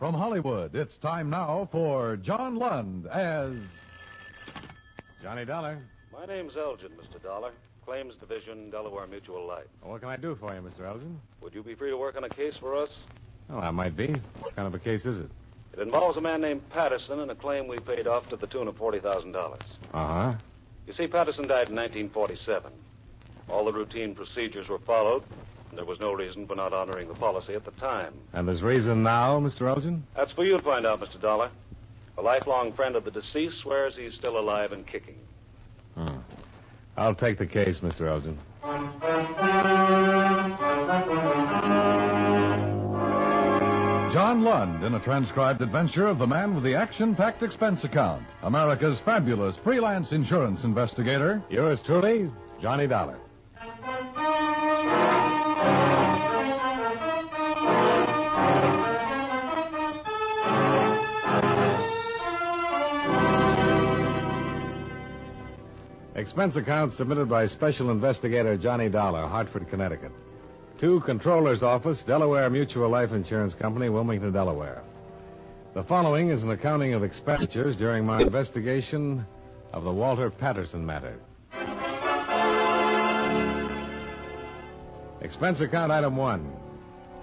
From Hollywood, it's time now for John Lund as Johnny Dollar. My name's Elgin, Mr. Dollar. Claims Division, Delaware Mutual Life. Well, what can I do for you, Mr. Elgin? Would you be free to work on a case for us? Oh, I might be. What kind of a case is it? It involves a man named Patterson and a claim we paid off to the tune of $40,000. Uh-huh. You see, Patterson died in 1947. All the routine procedures were followed, and there was no reason for not honoring the policy at the time. And there's reason now, Mr. Elgin? That's for you to find out, Mr. Dollar. A lifelong friend of the deceased swears he's still alive and kicking. I'll take the case, Mr. Elgin. John Lund in a transcribed adventure of the man with the action-packed expense account, America's fabulous freelance insurance investigator. Yours truly, Johnny Dollar. Expense account submitted by Special Investigator Johnny Dollar, Hartford, Connecticut. To Controller's Office, Delaware Mutual Life Insurance Company, Wilmington, Delaware. The following is an accounting of expenditures during my investigation of the Walter Patterson matter. Expense account item 1,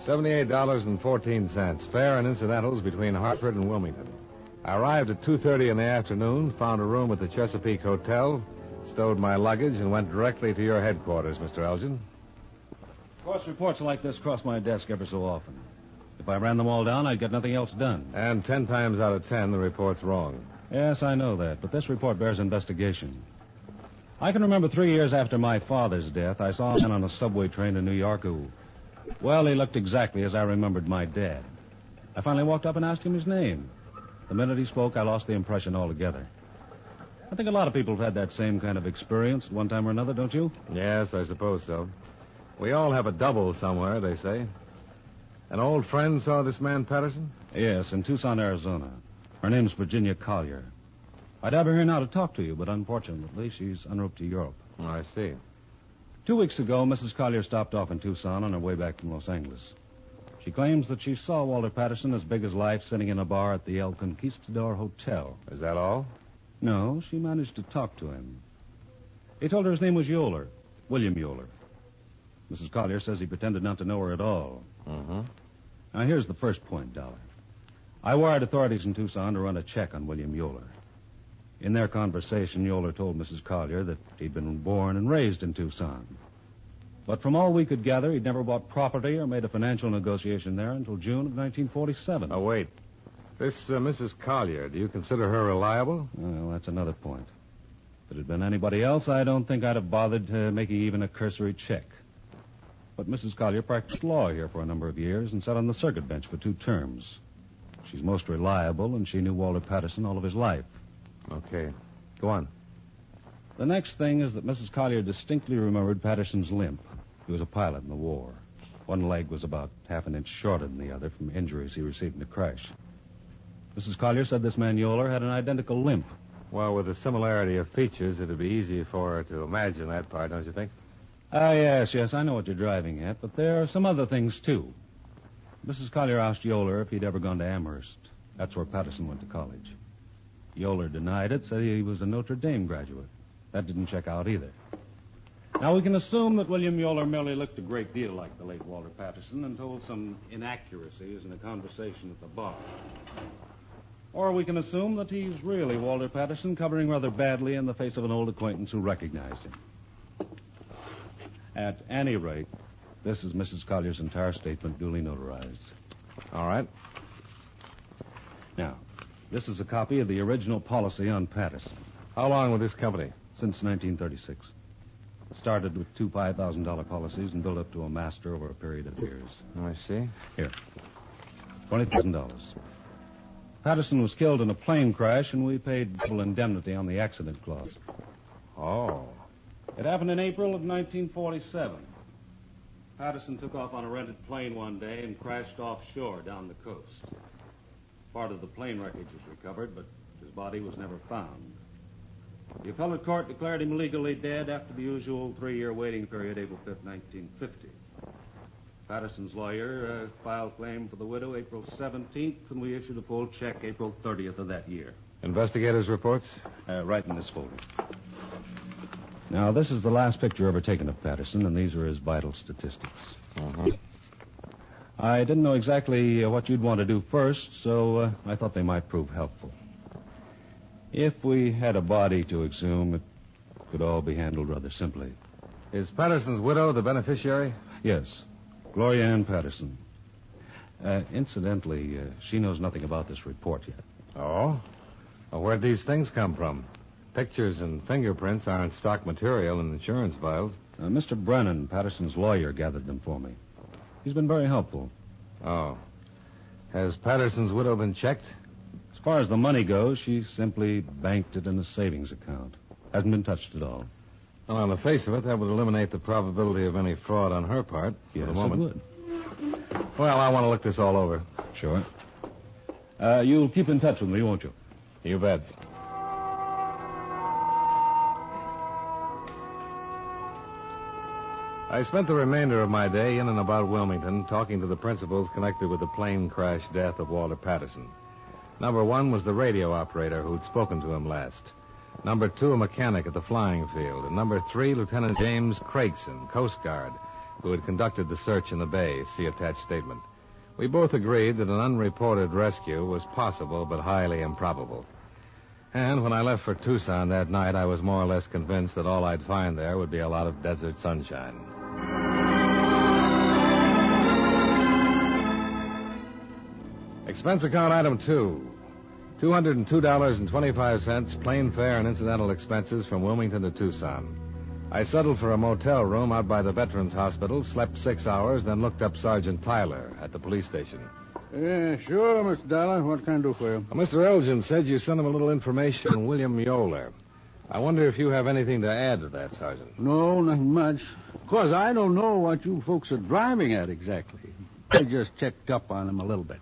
$78.14, fare and incidentals between Hartford and Wilmington. I arrived at 2:30 in the afternoon, found a room at the Chesapeake Hotel, stowed my luggage, and went directly to your headquarters, Mr. Elgin. Of course, reports like this cross my desk ever so often. If I ran them all down, I'd get nothing else done. And 10 times out of 10, the report's wrong. Yes, I know that, but this report bears investigation. I can remember 3 years after my father's death, I saw a man on a subway train in New York who, well, he looked exactly as I remembered my dad. I finally walked up and asked him his name. The minute he spoke, I lost the impression altogether. I think a lot of people have had that same kind of experience at one time or another, don't you? Yes, I suppose so. We all have a double somewhere, they say. An old friend saw this man, Patterson? Yes, in Tucson, Arizona. Her name's Virginia Collier. I'd have her here now to talk to you, but unfortunately, she's en route to Europe. Oh, I see. 2 weeks ago, Mrs. Collier stopped off in Tucson on her way back from Los Angeles. She claims that she saw Walter Patterson, as big as life, sitting in a bar at the El Conquistador Hotel. Is that all? No, she managed to talk to him. He told her his name was Yoler, William Yoler. Mrs. Collier says he pretended not to know her at all. Mm-hmm. Now, here's the first point, Dollar. I wired authorities in Tucson to run a check on William Yoler. In their conversation, Yoler told Mrs. Collier that he'd been born and raised in Tucson. But from all we could gather, he'd never bought property or made a financial negotiation there until June of 1947. Oh, wait. This Mrs. Collier, do you consider her reliable? Well, that's another point. If it had been anybody else, I don't think I'd have bothered making even a cursory check. But Mrs. Collier practiced law here for a number of years and sat on the circuit bench for 2 terms. She's most reliable, and she knew Walter Patterson all of his life. Okay. Go on. The next thing is that Mrs. Collier distinctly remembered Patterson's limp. He was a pilot in the war. One leg was about half an inch shorter than the other from injuries he received in the crash. Mrs. Collier said this man Yoler had an identical limp. Well, with the similarity of features, it'd be easy for her to imagine that part, don't you think? Yes, I know what you're driving at, but there are some other things, too. Mrs. Collier asked Yoler if he'd ever gone to Amherst. That's where Patterson went to college. Yoler denied it, said he was a Notre Dame graduate. That didn't check out either. Now, we can assume that William Yoler merely looked a great deal like the late Walter Patterson and told some inaccuracies in a conversation at the bar. Or we can assume that he's really Walter Patterson, covering rather badly in the face of an old acquaintance who recognized him. At any rate, this is Mrs. Collier's entire statement, duly notarized. All right. Now, this is a copy of the original policy on Patterson. How long with this company? Since 1936. It started with 2 $5,000 policies and built up to a master over a period of years. I see. Here. $20,000. Patterson was killed in a plane crash, and we paid double indemnity on the accident clause. Oh. It happened in April of 1947. Patterson took off on a rented plane one day and crashed offshore down the coast. Part of the plane wreckage was recovered, but his body was never found. The appellate court declared him legally dead after the usual 3-year waiting period, April 5th, 1950. Patterson's lawyer filed claim for the widow April 17th, and we issued a full check April 30th of that year. Investigators' reports? Right in this folder. Now, this is the last picture ever taken of Patterson, and these are his vital statistics. Uh-huh. I didn't know exactly what you'd want to do first, so I thought they might prove helpful. If we had a body to exhume, it could all be handled rather simply. Is Patterson's widow the beneficiary? Yes, Gloria Ann Patterson. Incidentally, she knows nothing about this report yet. Oh? Well, where'd these things come from? Pictures and fingerprints aren't stock material in insurance files. Mr. Brennan, Patterson's lawyer, gathered them for me. He's been very helpful. Oh. Has Patterson's widow been checked? As far as the money goes, she simply banked it in a savings account. Hasn't been touched at all. Well, on the face of it, that would eliminate the probability of any fraud on her part. Yes, for the moment. it would. Well, I want to look this all over. Sure. You'll keep in touch with me, won't you? You bet. I spent the remainder of my day in and about Wilmington talking to the principals connected with the plane crash death of Walter Patterson. Number one was the radio operator who'd spoken to him last. Number two, a mechanic at the flying field. And number three, Lieutenant James Craigson, Coast Guard, who had conducted the search in the bay. See attached statement. We both agreed that an unreported rescue was possible but highly improbable. And when I left for Tucson that night, I was more or less convinced that all I'd find there would be a lot of desert sunshine. Expense account item 2. $202.25, plane fare and incidental expenses from Wilmington to Tucson. I settled for a motel room out by the Veterans Hospital, slept 6 hours, then looked up Sergeant Tyler at the police station. Yeah, sure, Mr. Dollar. What can I do for you? Well, Mr. Elgin said you sent him a little information on William Yoler. I wonder if you have anything to add to that, Sergeant. No, nothing much. Of course, I don't know what you folks are driving at exactly. I just checked up on him a little bit.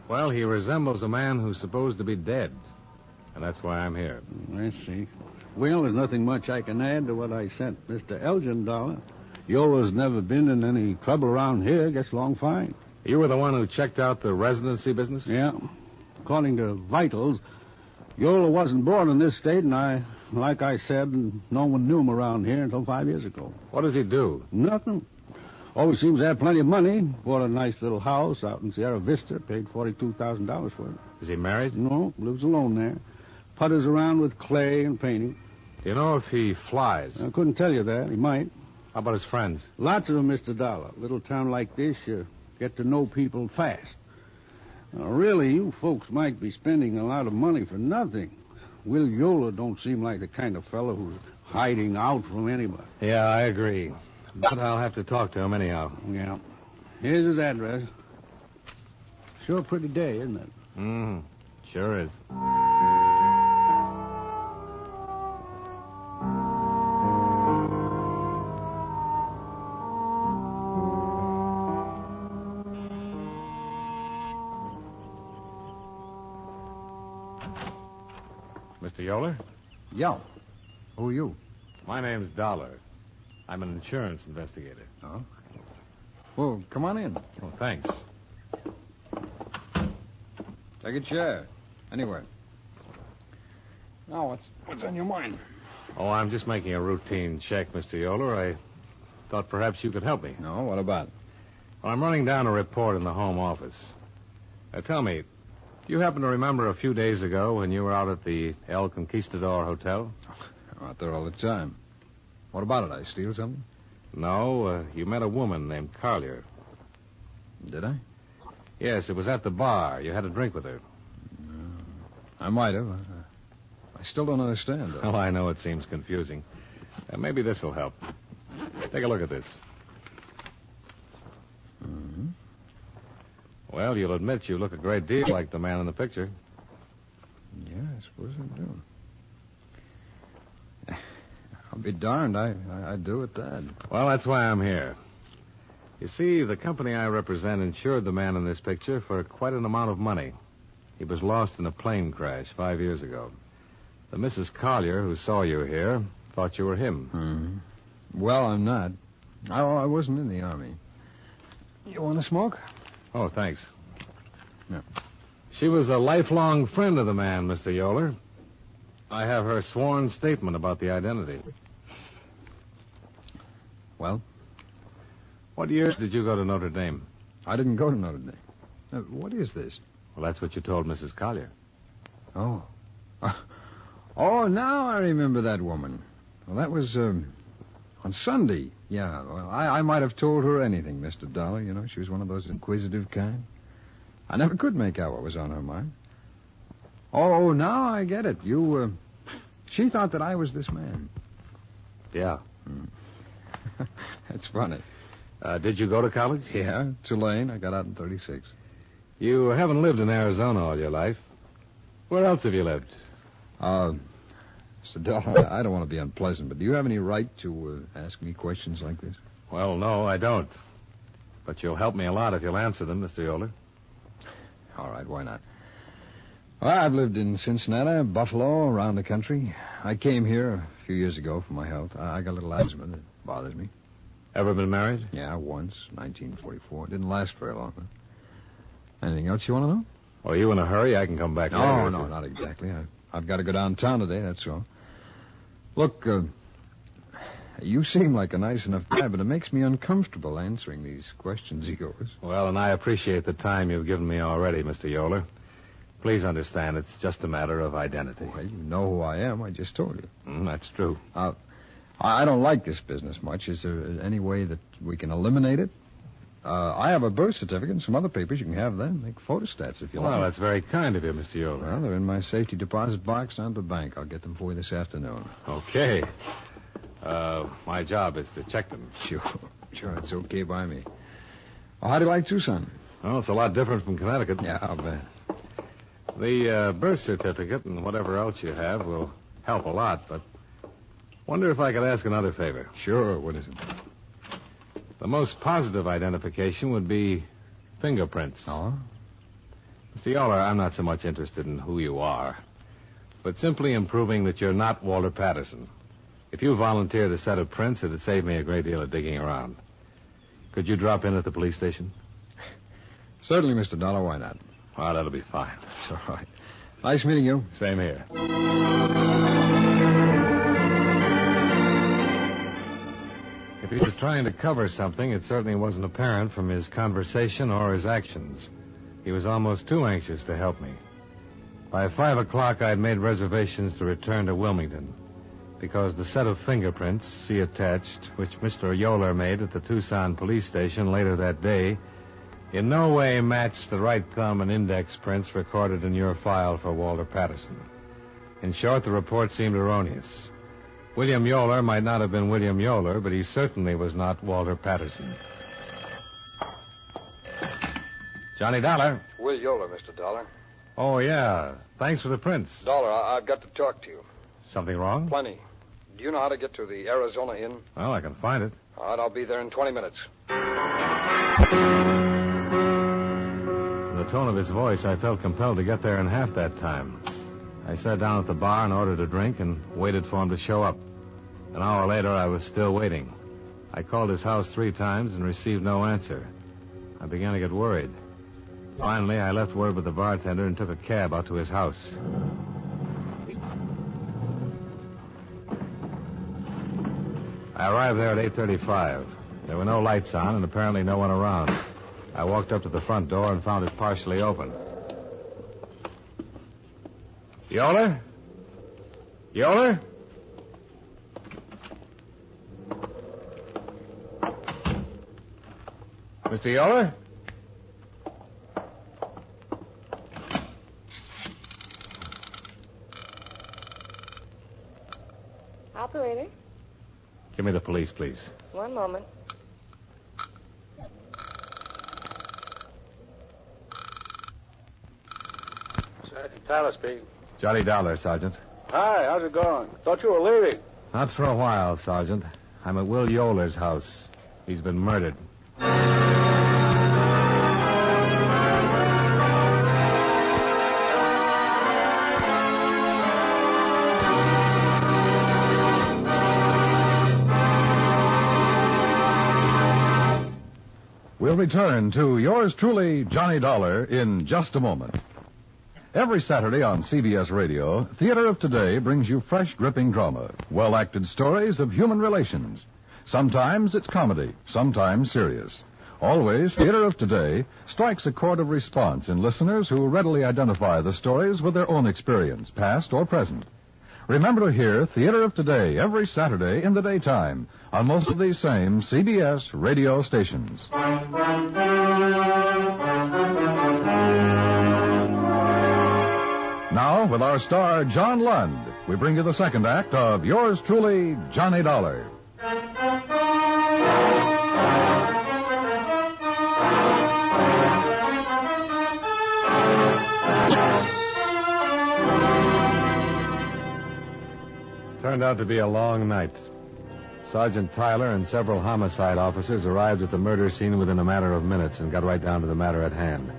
Well, he resembles a man who's supposed to be dead. And that's why I'm here. I see. Well, there's nothing much I can add to what I sent Mr. Elgin, Dollar. Yoler's never been in any trouble around here. Gets along fine. You were the one who checked out the residency business? Yeah. According to vitals, Yoler wasn't born in this state, and like I said, no one knew him around here until 5 years ago. What does he do? Nothing. Always seems to have plenty of money. Bought a nice little house out in Sierra Vista. Paid $42,000 for it. Is he married? No, lives alone there. Putters around with clay and painting. Do you know if he flies? I couldn't tell you that. He might. How about his friends? Lots of them, Mr. Dollar. Little town like this, you get to know people fast. Now, really, you folks might be spending a lot of money for nothing. Will Yoler don't seem like the kind of fellow who's hiding out from anybody. Yeah, I agree. But I'll have to talk to him anyhow. Yeah. Here's his address. Sure a pretty day, isn't it? Sure is. Mr. Yoler? Yeah. Who are you? My name's Dollar. I'm an insurance investigator. Oh? Well, come on in. Oh, thanks. Take a chair. Anywhere. Now, what's on your mind? Oh, I'm just making a routine check, Mr. Yoler. I thought perhaps you could help me. No, what about? Well, I'm running down a report in the home office. Tell me, do you happen to remember a few days ago when you were out at the El Conquistador Hotel? I'm out there all the time. What about it? I steal something? No, you met a woman named Collier. Did I? Yes, it was at the bar. You had a drink with her. I might have. I still don't understand. Oh, I know it seems confusing. Maybe this will help. Take a look at this. Mm-hmm. Well, you'll admit you look a great deal like the man in the picture. Yeah, I suppose I do. I'll be darned. I do at that. Well, that's why I'm here. You see, the company I represent insured the man in this picture for quite an amount of money. He was lost in a plane crash 5 years ago. The Mrs. Collier, who saw you here, thought you were him. Mm-hmm. Well, I'm not. I wasn't in the Army. You want to smoke? Oh, thanks. Yeah. She was a lifelong friend of the man, Mr. Yoler. I have her sworn statement about the identity. Well? What year did you go to Notre Dame? I didn't go to Notre Dame. What is this? Well, that's what you told Mrs. Collier. Oh. Oh, now I remember that woman. Well, that was, on Sunday. Yeah, well, I might have told her anything, Mr. Dollar. You know, she was one of those inquisitive kind. I never could make out what was on her mind. Oh, now I get it. She thought that I was this man. Yeah. That's funny. Did you go to college? Yeah, Tulane. I got out in 36. You haven't lived in Arizona all your life. Where else have you lived? Mr. Dollar, I don't want to be unpleasant, but do you have any right to ask me questions like this? Well, no, I don't. But you'll help me a lot if you'll answer them, Mr. Yoler. All right, why not? Well, I've lived in Cincinnati, Buffalo, around the country. I came here a few years ago for my health. I got a little asthma that bothers me. Ever been married? Yeah, once, 1944. It didn't last very long. Huh? Anything else you want to know? Are you in a hurry? I can come back later. No, not exactly. I've got to go downtown today, that's all. Look, you seem like a nice enough guy, but it makes me uncomfortable answering these questions of yours. Well, and I appreciate the time you've given me already, Mr. Yoler. Please understand, it's just a matter of identity. Well, you know who I am. I just told you. That's true. I don't like this business much. Is there any way that we can eliminate it? I have a birth certificate and some other papers. You can have them. Make photostats if you like. Well, that's very kind of you, Mr. Yoler. Well, they're in my safety deposit box down at the bank. I'll get them for you this afternoon. Okay. My job is to check them. Sure, it's okay by me. Well, how do you like Tucson? Well, it's a lot different from Connecticut. Yeah, I'll bet. The birth certificate and whatever else you have will help a lot, but wonder if I could ask another favor. Sure, what is it? The most positive identification would be fingerprints. Oh? Mr. Yoler, I'm not so much interested in who you are, but simply in proving that you're not Walter Patterson. If you volunteered a set of prints, it'd save me a great deal of digging around. Could you drop in at the police station? Certainly, Mr. Dollar. Why not? Well, that'll be fine. It's all right. Nice meeting you. Same here. If he was trying to cover something, it certainly wasn't apparent from his conversation or his actions. He was almost too anxious to help me. By 5 o'clock, I had made reservations to return to Wilmington, because the set of fingerprints, see attached, which Mr. Yoler made at the Tucson police station later that day, in no way matched the right thumb and index prints recorded in your file for Walter Patterson. In short, the report seemed erroneous. William Yoler might not have been William Yoler, but he certainly was not Walter Patterson. Johnny Dollar. Will Yoler, Mr. Dollar. Oh, yeah. Thanks for the prints. Dollar, I've got to talk to you. Something wrong? Plenty. Do you know how to get to the Arizona Inn? Well, I can find it. All right, I'll be there in 20 minutes. From the tone of his voice, I felt compelled to get there in half that time. I sat down at the bar and ordered a drink and waited for him to show up. An hour later, I was still waiting. I called his house 3 times and received no answer. I began to get worried. Finally, I left word with the bartender and took a cab out to his house. I arrived there at 8:35. There were no lights on and apparently no one around. I walked up to the front door and found it partially open. Yoler? Yoler? Mr. Yoler? Operator, Give me the police, please. one moment. Sergeant Tyler speaking. Johnny Dollar, Sergeant. Hi, how's it going? Thought you were leaving. Not for a while, Sergeant. I'm at Will Yoler's house. He's been murdered. We'll return to yours truly, Johnny Dollar, in just a moment. Every Saturday on CBS Radio, Theater of Today brings you fresh, gripping drama, well-acted stories of human relations. Sometimes it's comedy, sometimes serious. Always, Theater of Today strikes a chord of response in listeners who readily identify the stories with their own experience, past or present. Remember to hear Theater of Today every Saturday in the daytime on most of these same CBS radio stations. Now, with our star, John Lund, we bring you the second act of yours truly, Johnny Dollar. Turned out to be a long night. Sergeant Tyler and several homicide officers arrived at the murder scene within a matter of minutes and got right down to the matter at hand.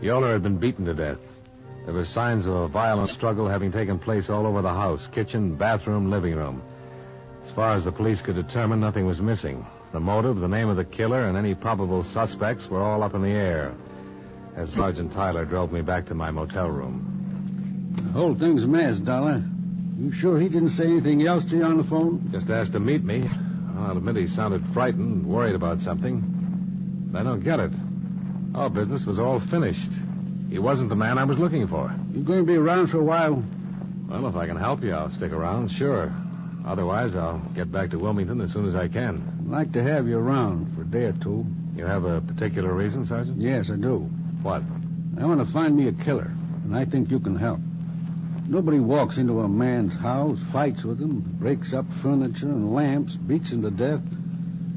Yoler had been beaten to death. There were signs of a violent struggle having taken place all over the house, kitchen, bathroom, living room. As far as the police could determine, nothing was missing. The motive, the name of the killer, and any probable suspects were all up in the air as Sergeant Tyler drove me back to my motel room. The whole thing's a mess, Dollar. You sure he didn't say anything else to you on the phone? Just asked to meet me. I'll admit he sounded frightened, worried about something. But I don't get it. Our business was all finished. He wasn't the man I was looking for. You going to be around for a while? Well, if I can help you, I'll stick around, sure. Otherwise, I'll get back to Wilmington as soon as I can. I'd like to have you around for a day or two. You have a particular reason, Sergeant? Yes, I do. What? I want to find me a killer, and I think you can help. Nobody walks into a man's house, fights with him, breaks up furniture and lamps, beats him to death,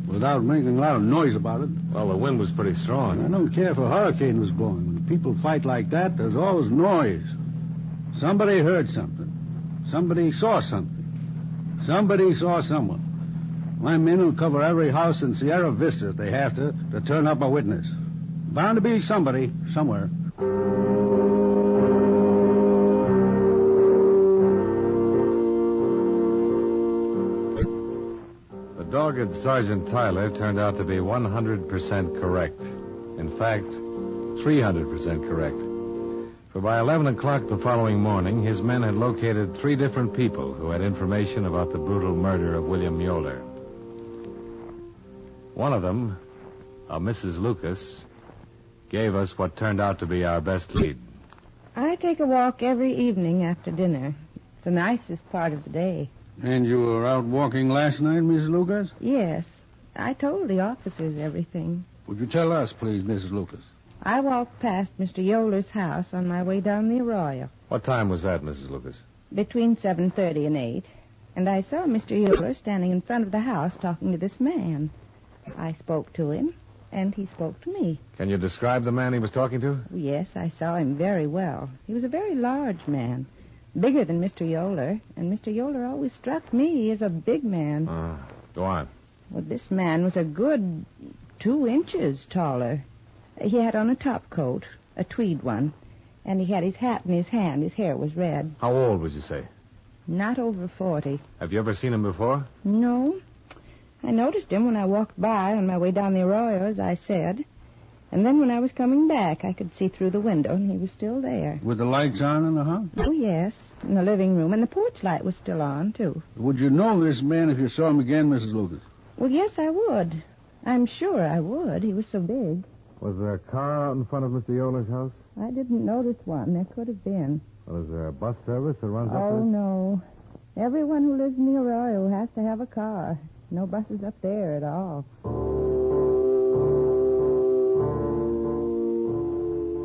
without making a lot of noise about it. Well, the wind was pretty strong. I don't care if a hurricane was blowing. When people fight like that, there's always noise. Somebody heard something. Somebody saw something. Somebody saw someone. My men will cover every house in Sierra Vista if they have to turn up a witness. Bound to be somebody, somewhere. The dogged Sergeant Tyler turned out to be 100% correct. In fact, 300% correct. For by 11 o'clock the following morning, his men had located 3 different people who had information about the brutal murder of William Yoler. One of them, a Mrs. Lucas, gave us what turned out to be our best lead. I take a walk every evening after dinner. It's the nicest part of the day. And you were out walking last night, Mrs. Lucas? Yes. I told the officers everything. Would you tell us, please, Mrs. Lucas? I walked past Mr. Yoler's house on my way down the Arroyo. What time was that, Mrs. Lucas? Between 7:30 and 8. And I saw Mr. Yoler standing in front of the house talking to this man. I spoke to him, and he spoke to me. Can you describe the man he was talking to? Yes, I saw him very well. He was a very large man, bigger than Mr. Yoler, and Mr. Yoler always struck me as a big man. Go on. Well, this man was a good 2 inches taller. He had on a top coat, a tweed one, and he had his hat in his hand. His hair was red. How old would you say? Not over 40. Have you ever seen him before? No. I noticed him when I walked by on my way down the Arroyo, as I said. And then when I was coming back, I could see through the window, and he was still there. With the lights on in the house? Oh, yes, in the living room, and the porch light was still on, too. Would you know this man if you saw him again, Mrs. Lucas? Well, yes, I would. I'm sure I would. He was so big. Was there a car out in front of Mr. Yoler's house? I didn't notice one. There could have been. Well, is there a bus service that runs up Oh, there? no. Everyone who lives in the Arroyo has to have a car. No buses up there at all.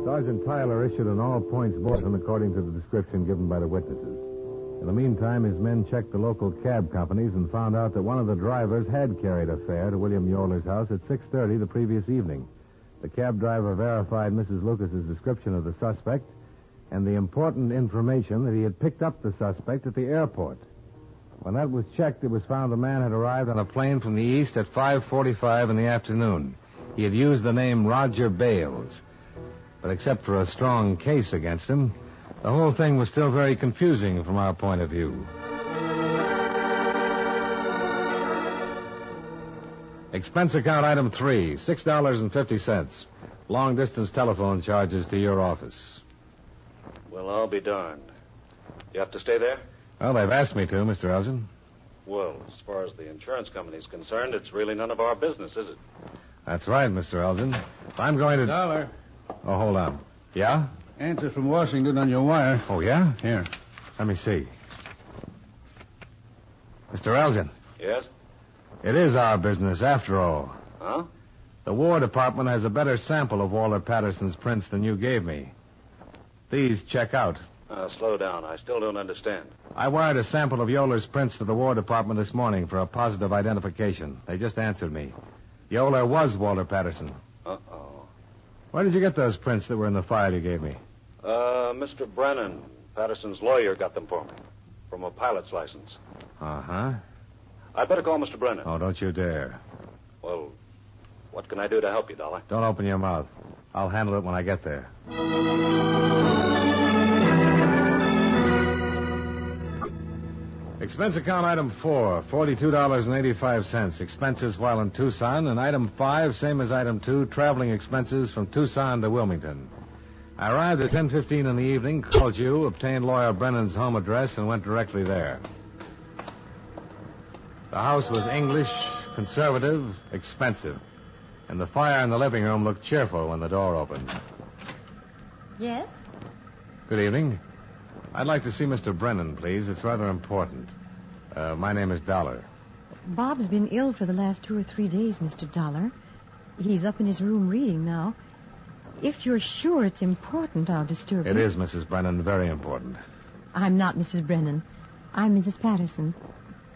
Sergeant Tyler issued an all-points bulletin according to the description given by the witnesses. In the meantime, his men checked the local cab companies and found out that one of the drivers had carried a fare to William Yoler's house at 6:30 the previous evening. The cab driver verified Mrs. Lucas's description of the suspect and the important information that he had picked up the suspect at the airport. When that was checked, it was found the man had arrived on a plane from the east at 5:45 in the afternoon. He had used the name Roger Bales. But except for a strong case against him, the whole thing was still very confusing from our point of view. Expense account item 3, $6.50. Long-distance telephone charges to your office. Well, I'll be darned. You have to stay there? Well, they've asked me to, Mr. Elgin. Well, as far as the insurance company's concerned, it's really none of our business, is it? That's right, Mr. Elgin. If I'm going to... Dollar. Oh, hold on. Yeah? Answer from Washington on your wire. Oh, yeah? Here. Let me see. Mr. Elgin, Yes? it is our business after all. Huh? The War Department has a better sample of Walter Patterson's prints than you gave me. These check out. Slow down. I still don't understand. I wired a sample of Yoler's prints to the War Department this morning for a positive identification. They just answered me. Yoler was Walter Patterson. Uh-oh. Where did you get those prints that were in the file you gave me? Mr. Brennan, Patterson's lawyer, got them for me. From a pilot's license. Uh-huh. I'd better call Mr. Brennan. Oh, don't you dare. Well, what can I do to help you, Dollar? Don't open your mouth. I'll handle it when I get there. Expense account item 4, $42.85. Expenses while in Tucson. And item 5, same as item 2, traveling expenses from Tucson to Wilmington. I arrived at 10:15 in the evening, called you, obtained lawyer Brennan's home address, and went directly there. The house was English, conservative, expensive. And the fire in the living room looked cheerful when the door opened. Yes? Good evening. I'd like to see Mr. Brennan, please. It's rather important. My name is Dollar. Bob's been ill for the last 2 or 3 days, Mr. Dollar. He's up in his room reading now. If you're sure it's important, I'll disturb you. It is, Mrs. Brennan, very important. I'm not Mrs. Brennan. I'm Mrs. Patterson.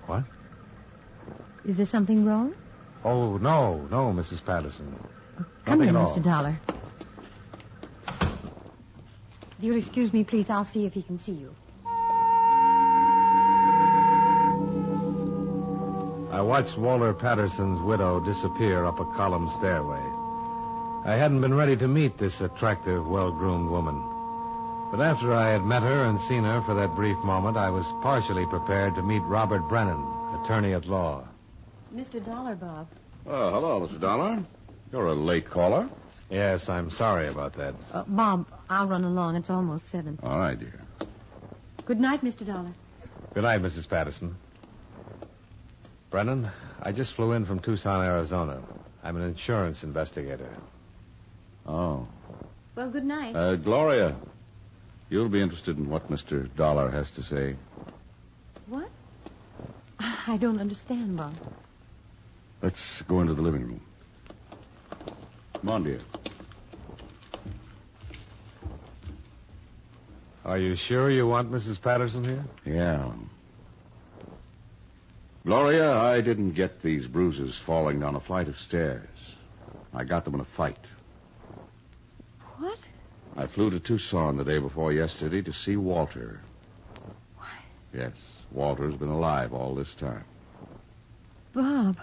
What? Is there something wrong? Oh, no, Mrs. Patterson. Come Nothing in, at all. Mr. Dollar. If you'll excuse me, please, I'll see if he can see you. I watched Walter Patterson's widow disappear up a column stairway. I hadn't been ready to meet this attractive, well-groomed woman. But after I had met her and seen her for that brief moment, I was partially prepared to meet Robert Brennan, attorney at law. Mr. Dollar, Bob. Oh, hello, Mr. Dollar. You're a late caller. Yes, I'm sorry about that. Bob, I'll run along. It's almost 7. All right, dear. Good night, Mr. Dollar. Good night, Mrs. Patterson. Brennan, I just flew in from Tucson, Arizona. I'm an insurance investigator. Oh. Well, good night. Gloria, you'll be interested in what Mr. Dollar has to say. What? I don't understand, Bob. Let's go into the living room. Come on, dear. Are you sure you want Mrs. Patterson here? Yeah. Gloria, I didn't get these bruises falling down a flight of stairs. I got them in a fight. What? I flew to Tucson the day before yesterday to see Walter. Why? Yes, Walter's been alive all this time. Bob.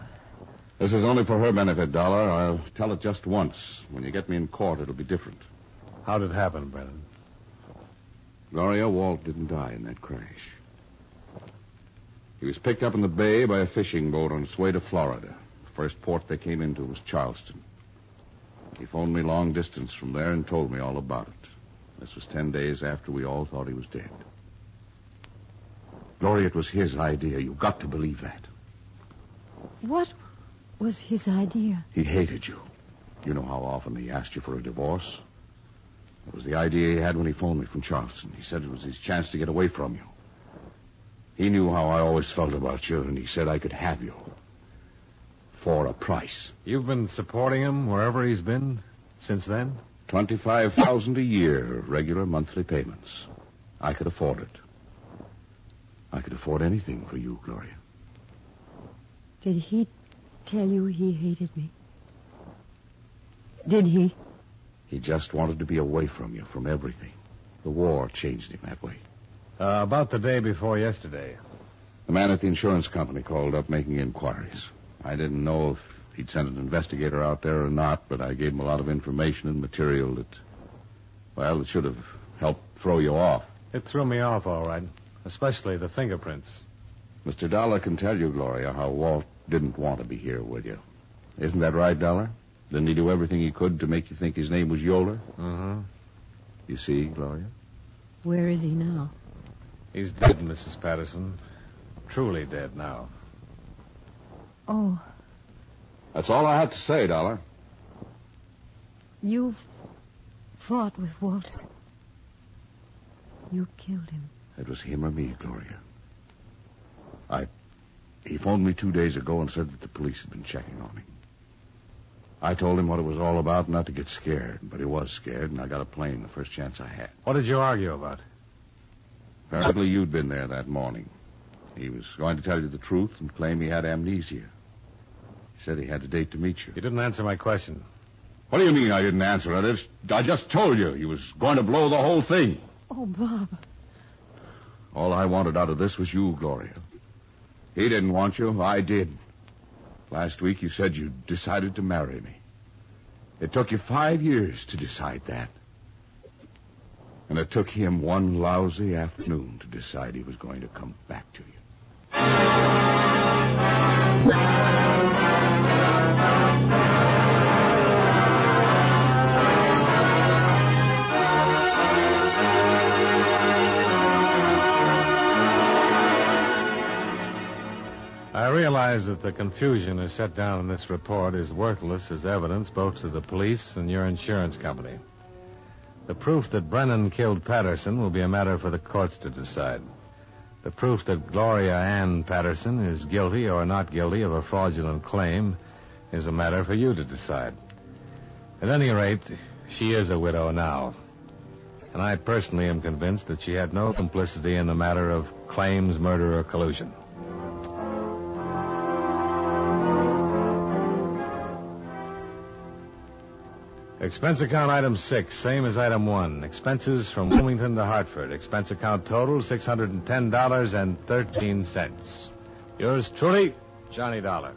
This is only for her benefit, Dollar. I'll tell it just once. When you get me in court, it'll be different. How did it happen, Brennan? Gloria, Walt didn't die in that crash. He was picked up in the bay by a fishing boat on its way to Florida. The first port they came into was Charleston. He phoned me long distance from there and told me all about it. This was 10 days after we all thought he was dead. Gloria, it was his idea. You've got to believe that. What was his idea? He hated you. You know how often he asked you for a divorce? It was the idea he had when he phoned me from Charleston. He said it was his chance to get away from you. He knew how I always felt about you, and he said I could have you. For a price. You've been supporting him wherever he's been since then? $25,000 a year, regular monthly payments. I could afford it. I could afford anything for you, Gloria. Did he tell you he hated me? Did he? He just wanted to be away from you, from everything. The war changed him that way. About the day before yesterday. The man at the insurance company called up making inquiries. I didn't know if he'd sent an investigator out there or not, but I gave him a lot of information and material that, well, it should have helped throw you off. It threw me off, all right. Especially the fingerprints. Mr. Dollar can tell you, Gloria, how Walt didn't want to be here with you. Isn't that right, Dollar? Didn't he do everything he could to make you think his name was Yoler? Uh-huh. You see, Gloria? Where is he now? He's dead, Mrs. Patterson. Truly dead now. Oh, That's all I have to say, Dollar. you fought with Walter. You killed him. It was him or me, Gloria. He phoned me 2 days ago and said that the police had been checking on him. I told him what it was all about, not to get scared, but he was scared, and I got a plane the first chance I had. What did you argue about? Apparently you'd been there that morning. He was going to tell you the truth and claim he had amnesia. He said he had a date to meet you. You didn't answer my question. What do you mean I didn't answer it? I just told you he was going to blow the whole thing. Oh, Bob. All I wanted out of this was you, Gloria. He didn't want you. I did. Last week you said you decided to marry me. It took you 5 years to decide that. And it took him one lousy afternoon to decide he was going to come back to you. I realize that the confusion as set down in this report is worthless as evidence both to the police and your insurance company. The proof that Brennan killed Patterson will be a matter for the courts to decide. The proof that Gloria Ann Patterson is guilty or not guilty of a fraudulent claim is a matter for you to decide. At any rate, she is a widow now. And I personally am convinced that she had no complicity in the matter of claims, murder, or collusion. Expense account item 6, same as item 1. Expenses from Wilmington to Hartford. Expense account total, $610.13. Yours truly, Johnny Dollar.